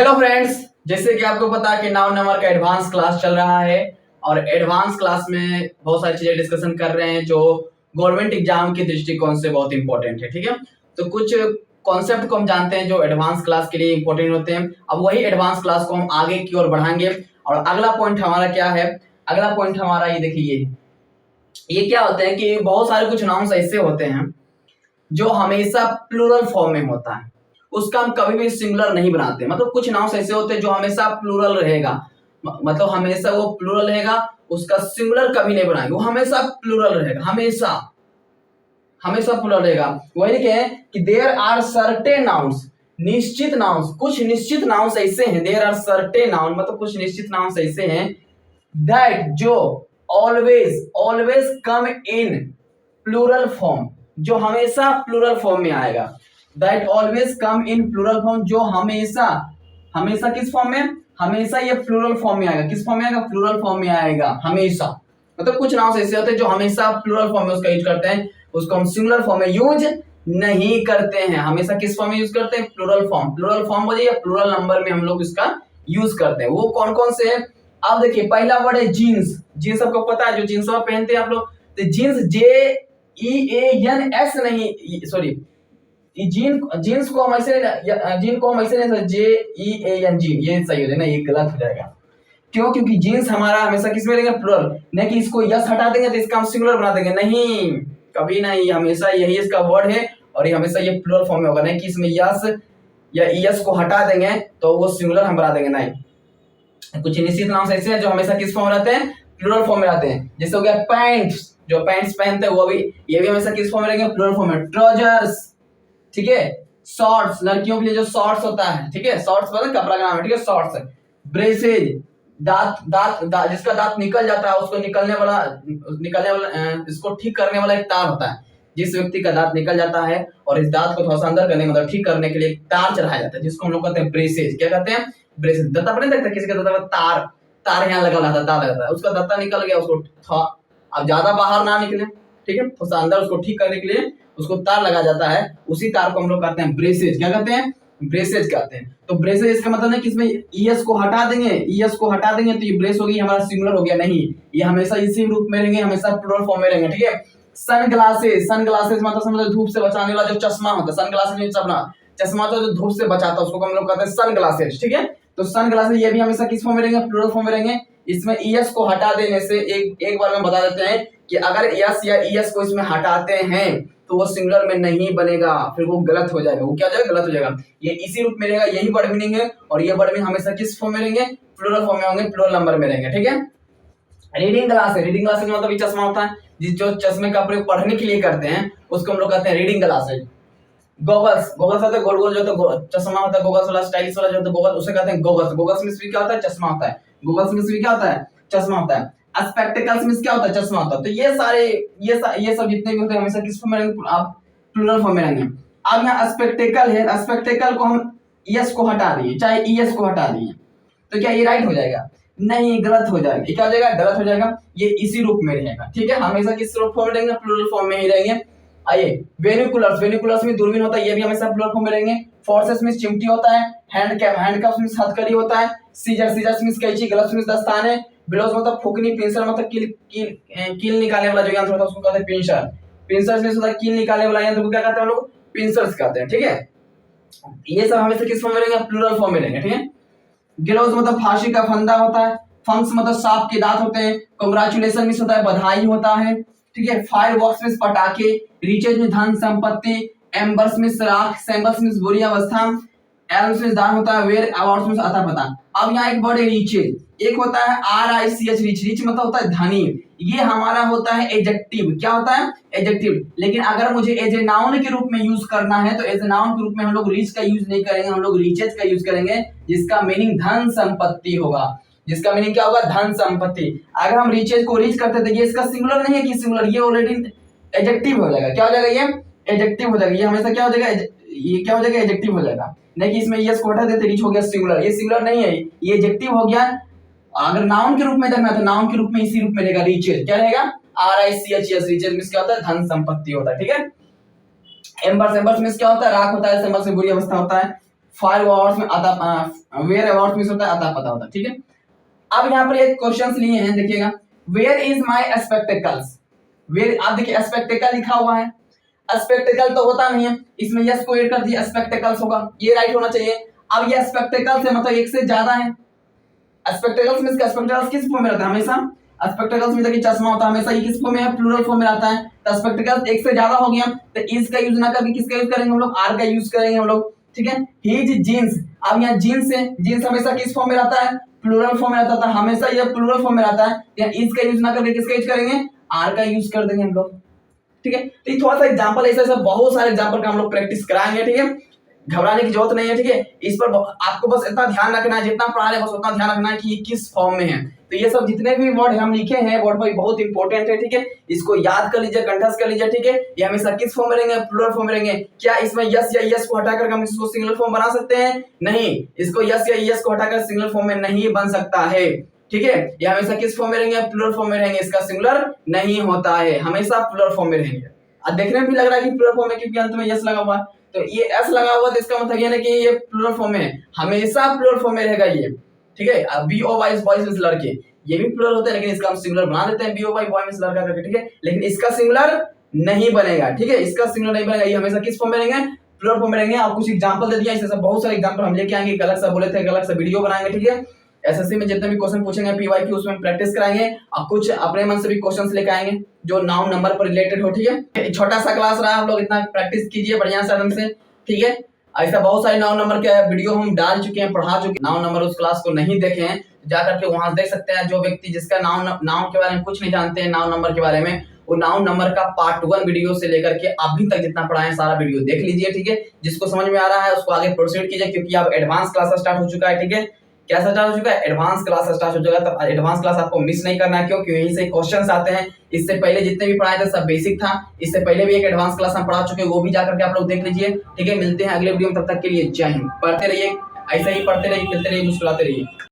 Hello friends, जैसे कि आपको पता है कि नाउ नंबर का एडवांस क्लास चल रहा है और एडवांस क्लास में बहुत सारी चीजें डिस्कशन कर रहे हैं जो गवर्नमेंट एग्जाम के दृष्टिकोण से बहुत इंपॉर्टेंट है। ठीक है, तो कुछ कॉन्सेप्ट को हम जानते हैं जो एडवांस क्लास के लिए इंपॉर्टेंट होते हैं। अब वही एडवांस क्लास को हम आगे की ओर बढ़ाएंगे और अगला पॉइंट हमारा क्या है? अगला पॉइंट हमारा ये देखिए, ये क्या होता है कि बहुत सारे कुछ नाउन्स ऐसे होते हैं जो हमेशा प्लूरल फॉर्म में होता है, उसका हम कभी भी सिंगुलर नहीं बनाते। मतलब कुछ नाउन्स ऐसे होते हैं जो हमेशा प्लूरल रहेगा, मतलब हमेशा वो प्लूरल रहेगा, उसका सिंगुलर कभी नहीं बनाएंगे, वो हमेशा प्लूरल रहेगा, हमेशा हमेशा प्लूरल रहेगा। वही लिखे कि देयर आर सर्टेन नाउन्स, निश्चित नाउन्स, कुछ निश्चित नाउन्स ऐसे हैं, देयर आर सर्टेन नाउन मतलब कुछ निश्चित नाउन्स ऐसे हैं दैट जो always always come in plural form, जो हमेशा प्लूरल फॉर्म में आएगा। That always come in plural form, जो हमेशा हमेशा किस फॉर्म में? हमेशा ये प्लूरल फॉर्म में आएगा। किस फॉर्म में आएगा? प्लूरल फॉर्म में आएगा हमेशा। मतलब कुछ नाउन्स ऐसे होते हैं जो हमेशा प्लूरल फॉर्म में उसका यूज करते हैं, उसको हम सिंगुलर फॉर्म में यूज नहीं करते हैं। हमेशा किस फॉर्म में यूज करते हैं? Plural form. प्लूरल फॉर्म बोलिए या प्लूरल नंबर में हम लोग इसका यूज करते हैं। वो कौन कौन से हैं? आप देखिए, पहला वर्ड है जीन्स। जीन्स सबको पता है, जो जीन्स पहनते हैं आप लोग, तो जीन्स JEANS नहीं, सॉरी, जीन्स को हम ऐसे नहीं, JEAN, जीन ये सही हो जाएगा ना, ये गलत हो जाएगा। क्यों? क्योंकि जीन्स हमारा हमेशा किस में रहेगा? प्लूरल। नहीं कि इसको यस हटा देंगे तो इसका हम सिंगुलर बना देंगे, नहीं, कभी नहीं। हमेशा यही इसका वर्ड है और ये हमेशा ये प्लूरल फॉर्म में होगा। नहीं कि इसमें यस या ईएस को हटा देंगे तो वो सिंगुलर हम बना देंगे, नहीं। कुछ निश्चित नाम ऐसे हैं जो हमेशा किस फॉर्म में रहते हैं? प्लूरल फॉर्म में रहते हैं। जैसे हो गया पैंट्स, जो पैंट्स पहनते हैं वो भी, ये भी हमेशा किस फॉर्म में रहेंगे? प्लूरल फॉर्म में। ट्राउजर्स, ठीक है। शॉर्ट्स, लड़कियों के लिए जो शॉर्ट्स होता है, ठीक है, शॉर्ट्स मतलब कपड़ा का नाम है, ठीक है, शॉर्ट्स। ब्रेसेज, दांत जिसका दांत निकल जाता है उसको निकलने वाला इसको ठीक करने वाला एक तार होता है। जिस व्यक्ति का दांत निकल जाता है और इस दांत को थोड़ा सा अंदर करने मतलब ठीक करने के लिए एक तार चढ़ाया जाता है, जिसको हम लोग कहते हैं ब्रेसेज। क्या कहते हैं? ब्रेसेज। दत्ता पर नहीं देखता किसी का दत्ता पर तार तार यहाँ लगा रहता है, तार लगता है, उसका दत्ता निकल गया, उसको अब ज्यादा बाहर ना निकले, ठीक है, थोड़ा सा अंदर उसको ठीक करने के लिए उसको तार लगा जाता है, उसी तार को हम लोग कहते हैं ब्रेसेज। क्या कहते हैं? ब्रेसेज कहते हैं। तो ब्रेसेज इसका मतलब है कि इसमें ईएस को हटा देंगे, ईएस को हटा देंगे तो ये ब्रेस हो गई, हमारा सिंगुलर हो गया, नहीं, ये हमेशा इसी रूप में रहेंगे, हमेशा प्लूरल फॉर्म में रहेंगे, ठीक है। सनग्लासेस, सनग्लासेस मतलब समझो धूप से बचाने वाला जो चश्मा होता है, सनग्लासेस में चश्मा जो धूप से बचाता है उसको हम लोग कहते हैं सनग्लासेस, ठीक है। तो सनग्लासेस ये भी हमेशा किस फॉर्म में रहेंगे? प्लूरल फॉर्म में रहेंगे। इसमें ईएस को हटा देने से एक बार में बता देते हैं कि अगर एस या ईएस को इसमें हटाते हैं तो वो सिंगुलर में नहीं बनेगा, फिर वो गलत हो जाएगा। वो क्या हो जाएगा? गलत हो जाएगा। ये इसी रूप में रहेगा, यही वर्ड मीनिंग है, और ये वर्ड मीनिंग हमेशा किस फॉर्म में रहेंगे? प्लूरल फॉर्म में होंगे, प्लूरल नंबर में रहेंगे, ठीक है। रीडिंग ग्लासेस, रीडिंग ग्लासेस मतलब ये चश्मा होता है जो चश्मे का प्रयोग पढ़ने के लिए करते हैं, उसको हम लोग कहते हैं रीडिंग ग्लासेस। गॉगल्स, गॉगल्स होता है गोल गोल जो तो चश्मा होता है, गॉगल्स वाला स्टाइलिश वाला जो तो गॉगल्स, उसे कहते हैं गॉगल्स। गॉगल्स में क्या होता है? चश्मा होता है। गॉगल्स में क्या होता है? चश्मा होता है। स्पेक्टिकल्स में क्या होता है? चश्मा होता है। तो ये सारे ये सब जितने भी होते हैं हमेशा किस फॉर्म में रहेंगे? आप प्लूरल फॉर्म में रहेंगे। अब यहाँ स्पेक्टिकल है, स्पेक्टिकल को हम ईएस को हटा दिए, चाहे ईएस को हटा दिए, तो क्या ये राइट हो जाएगा? नहीं, गलत हो जाएगा। ये क्या हो जाएगा? गलत हो जाएगा। ये इसी रूप में रहेगा, ठीक है, हमेशा किस रूप फॉर्म में रहेंगे? प्लूरल फॉर्म में ही रहेंगे। आइए, वेनिकुलर्स, वेनिकुलर्स में दूरबीन होता है, ये भी हमेशा प्लूरल फॉर्म में रहेंगे। फोर्सेस में चिमटी होता है। हैंडकैप, हैंडकफ में हथकड़ी होता है। सीजर, सीजर्स में कैंची, ग्लव्स में दस्ताने। ब्लोज मतलब फुकनी, पिंसर मतलब कील निकालने वाला जो यंत्र होता है उसको कहते हैं पिंसर। पिंसर्स में होता है कील निकालने वाला यंत्र को क्या कहते हैं हम लोग? पिंसर्स कहते हैं, ठीक है। ये सब हमेशा किस फॉर्म में रहेंगे? प्लूरल फॉर्म में रहेंगे, ठीक है। गिलोज मतलब फांसी का फंदा होता है। फंक्स मतलब सांप के दांत होते हैं। कांग्रेचुलेशन में होता है बधाई होता है, ठीक है। फायर वर्क्स में पटाखे। रिचेज में धन संपत्ति। एम्बर्स में राख। सैम्बल्स में बुरी अवस्था। एल्म्स में दान होता है। वेयर अवार्ड्स में अता पता। अब यहाँ एक वर्ड है रिचेज, एक होता है RICH, रिच। रिच मतलब होता है धनी, ये हमारा होता है एडजेक्टिव। क्या होता है? एडजेक्टिव। लेकिन अगर मुझे एज ए नाउन के रूप में यूज करना है तो एज ए नाउन के रूप में हम लोग रिच का यूज नहीं करेंगे, हम लोग रिचेज का यूज करेंगे, जिसका मीनिंग धन संपत्ति होगा। जिसका मीनिंग क्या होगा? धन संपत्ति। अगर हम रिचेज को रिच करते थे, ये इसका सिंगुलर नहीं है कि सिंगुलर, ये ऑलरेडी एडजेक्टिव हो जाएगा। क्या हो जाएगा? ये एडजेक्टिव हो जाएगा। ये हमेशा क्या हो जाएगा? ये क्या हो जाएगा? एडजेक्टिव हो जाएगा। नहीं कि इसमें यस को हटा देते रिच हो गया सिंगुलर, ये सिंगुलर नहीं है, ये एडजेक्टिव हो गया। अगर नाउन के रूप में देखना तो नाउन के रूप में इसी रूप में रहेगा, रिचेज। क्या रहेगा? RICHES, रिचेज में क्या होता है? धन संपत्ति होता है, ठीक है। एम्बर्स, एम्बर्स में क्या होता है? राख होता है। सैम्बल्स में बुरी अवस्था होता है। फायर अवार्ड्स में आता, वेयर अवार्ड्स में होता है आता पता होता है, ठीक है। अब यहाँ पर एक क्वेश्चंस लिए हैं, देखिएगा, where is my spectacles, where, आप देखिए स्पेक्टेकल लिखा हुआ है, स्पेक्टेकल तो होता नहीं है, इसमें यस को ऐड कर दिया, स्पेक्टेकल्स होगा, ये राइट होना चाहिए। अब ये स्पेक्टेकल्स है मतलब एक से ज्यादा है, स्पेक्टेकल्स में इसका स्पेक्टेकल्स किस फॉर्म में रहता है, हमेशा स्पेक्टेकल्स में देखिए चश्मा होता है, हमेशा ये किस फॉर्म में है, प्लूरल फॉर्म में रहता है। तो स्पेक्टेकल्स एक से ज्यादा हो गया, तो इज का यूज ना करके किसका यूज करेंगे हम लोग, आर का यूज करेंगे हम लोग, ठीक है। हिज जीन्स, अब यहाँ जीन्स है, जीन्स हमेशा किस फॉर्म में रहता है, प्लूरल फॉर्म में रहता था, हमेशा ये प्लूरल फॉर्म में रहता है, यहाँ इज का यूज ना करके किसका यूज करेंगे, आर का यूज कर देंगे हम लोग, ठीक है। तो ये थोड़ा सा एग्जांपल, ऐसा बहुत सारे एग्जांपल का हम लोग प्रैक्टिस कराएंगे, ठीक है, घबराने की जरूरत नहीं है, ठीक है। इस पर आपको बस इतना ध्यान रखना है, जितना पढ़ा है बस उतना ध्यान रखना है कि ये किस फॉर्म में है। तो ये सब जितने भी वर्ड हम लिखे हैं, वर्ड भाई बहुत इंपॉर्टेंट है, ठीक है, इसको याद कर लीजिए, कंठस्थ कर लीजिए, ठीक है। ये हमेशा किस फॉर्म में रहेंगे, प्लूरल फॉर्म में रहेंगे। क्या इसमें यस या यस को हटाकर हम इसको सिंगुलर फॉर्म बना सकते हैं, नहीं, इसको यस या यस को हटाकर सिंगुलर फॉर्म में नहीं बन सकता है, ठीक है। ये हमेशा किस फॉर्म में रहेंगे, प्लूरल फॉर्म में रहेंगे, इसका सिंगुलर नहीं होता है, हमेशा प्लूरल फॉर्म में रहेंगे। अब देखने में भी लग रहा है कि प्लूरल फॉर्म में, क्योंकि अंत में यस लगा हुआ है, तो ये एस लगा हुआ, तो इसका मतलब ये है कि ये प्लूरल फॉर्म में है, हमेशा प्लूरल फॉर्म में रहेगा ये, ठीक है। अब B O Y boys means लड़के, ये भी प्लूरल होता है, लेकिन इसका हम सिंगुलर बना देते हैं, B O Y boy means लड़का करके, ठीक है, लेकिन इसका सिंगुलर नहीं बनेगा, ठीक है, इसका सिंगुलर नहीं बनेगा, ये हमेशा किस फॉर्म में रहेंगे, प्लूरल फॉर्म में रहेंगे। आप कुछ एग्जांपल दे दिया, इससे बहुत सारे एग्जांपल हम लेके आएंगे, अलग से बोले थे, अलग से वीडियो बनाएंगे, ठीक है। एसएससी में जितने भी क्वेश्चन पूछेंगे पीवाईक्यू, उसमें प्रैक्टिस कराएंगे, और कुछ अपने मन से भी क्वेश्चंस लेके आएंगे जो नाउन नंबर पर रिलेटेड हो, ठीक है। छोटा सा क्लास रहा, आप लोग इतना प्रैक्टिस कीजिए बढ़िया से आराम से, ठीक है। ऐसा बहुत सारे नाउन नंबर के वीडियो हम डाल चुके हैं, पढ़ा चुके हैं, नाउन नंबर उस क्लास को नहीं देखे हैं जाकर के वहां देख सकते हैं। जो व्यक्ति जिसका नाउन के बारे में कुछ नहीं जानते हैं, नाउन नंबर के बारे में, वो नाउन नंबर का पार्ट 1 वीडियो से लेकर के अभी तक जितना पढ़ा है सारा वीडियो देख लीजिए, ठीक है। जिसको समझ में आ रहा है उसको आगे प्रोसीड कीजिए, क्योंकि अब एडवांस क्लास स्टार्ट हो चुका है, ठीक है। क्या स्टार्ट हो चुका है, एडवांस क्लास स्टार्ट हो चुका है, तो एडवांस क्लास आपको मिस नहीं करना है, क्यों, क्योंकि यहीं से क्वेश्चंस आते हैं। इससे पहले जितने भी पढ़ाए थे सब बेसिक था, इससे पहले भी एक एडवांस क्लास हम पढ़ा चुके हैं, वो भी जाकर के आप लोग देख लीजिए, ठीक है। मिलते हैं अगले वीडियो में, तब तक के लिए जय हिंद। पढ़ते रहिए, ऐसे ही पढ़ते रहिए, खेलते रहिए, मुस्कुराते रहिए।